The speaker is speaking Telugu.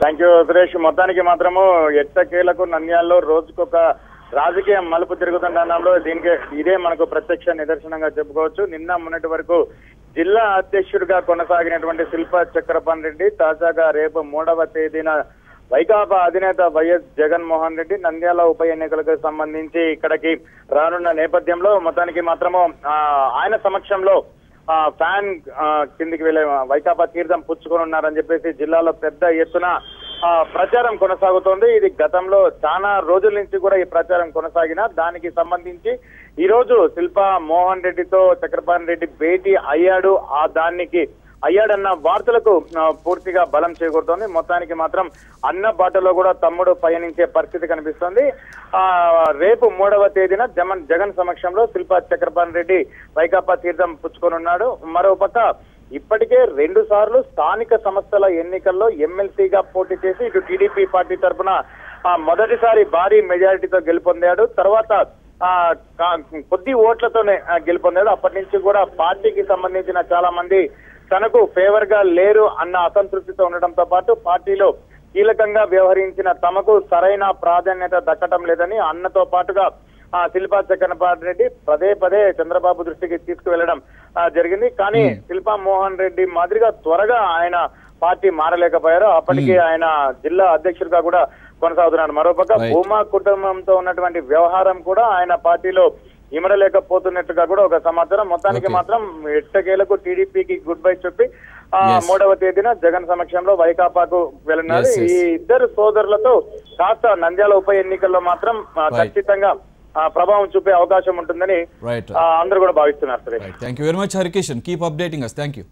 Thank you Suresh. మొత్తానికి మాత్రము ఎట్టకేలకు నంద్యాలలో రోజుకొక రాజకీయ మలుపు తిరుగుతుండడంలో దీనికి ఇదే మనకు ప్రత్యక్ష నిదర్శనంగా చెప్పుకోవచ్చు. నిన్న మొన్నటి వరకు జిల్లా అధ్యక్షుడిగా కొనసాగినటువంటి శిల్పా చక్రపాణి రెడ్డి తాజాగా రేపు 3వ తేదీన వైకాపా అధినేత వైఎస్ జగన్మోహన్ రెడ్డి నంద్యాల ఉప ఎన్నికలకు సంబంధించి ఇక్కడికి రానున్న నేపథ్యంలో మొత్తానికి మాత్రము ఆయన సమక్షంలో ఫ్యాన్ కిందికి వెళ్లే వైకాపా తీర్థం పుచ్చుకొని ఉన్నారని చెప్పేసి జిల్లాలో పెద్ద ఎత్తున ప్రచారం కొనసాగుతోంది. ఇది గతంలో చాలా రోజుల నుంచి కూడా ఈ ప్రచారం కొనసాగిన దానికి సంబంధించి ఈ రోజు శిల్పా మోహన్ రెడ్డితో చక్రపాణి రెడ్డి భేటీ అయ్యాడన్న వార్తలకు పూర్తిగా బలం చేకూరుతోంది. మొత్తానికి మాత్రం అన్న బాటలో కూడా తమ్ముడు పయనించే పరిస్థితి కనిపిస్తోంది. రేపు 3వ తేదీన జగన్ సమక్షంలో శిల్పా చక్రపాణి రెడ్డి వైకాపా తీర్థం పుచ్చుకొని ఉన్నాడు. మరోపక్క ఇప్పటికే 2 సార్లు స్థానిక సంస్థల ఎన్నికల్లో ఎమ్మెల్సీగా పోటీ చేసి ఇటు టీడీపీ పార్టీ తరఫున మొదటిసారి భారీ మెజారిటీతో గెలుపొందాడు. తర్వాత కొద్ది ఓట్లతోనే గెలుపొందాడు. అప్పటి నుంచి కూడా పార్టీకి సంబంధించిన చాలా మంది తనకు ఫేవర్ గా లేరు అన్న అసంతృప్తితో ఉండటంతో పాటు పార్టీలో కీలకంగా వ్యవహరించిన తమకు సరైన ప్రాధాన్యత దక్కటం లేదని అన్నతో పాటుగా శిల్పా చక్రపాణి రెడ్డి పదే చంద్రబాబు దృష్టికి తీసుకువెళ్లడం జరిగింది. కానీ శిల్పా మోహన్ రెడ్డి మాదిరిగా త్వరగా ఆయన పార్టీ మారలేకపోయారు. అప్పటికే ఆయన జిల్లా అధ్యక్షుడిగా కూడా కొనసాగుతున్నారు. మరోపక్క భూమా కుటుంబంతో ఉన్నటువంటి వ్యవహారం కూడా ఆయన పార్టీలో ఇమడలేకపోతున్నట్టుగా కూడా ఒక సమాచారం. మొత్తానికి మాత్రం ఎట్టకేలకు టీడీపీకి గుడ్ బై చెప్పి 3వ తేదీన జగన్ సమక్షంలో వైకాపాకు వెళ్ళినారు. ఈ ఇద్దరు సోదరులతో కాస్త నంద్యాల ఉప ఎన్నికల్లో మాత్రం ఖచ్చితంగా ప్రభావం చూపే అవకాశం ఉంటుందని అందరూ కూడా భావిస్తున్నారు. Thank you very much Harikishan. Keep updating us. Thank you.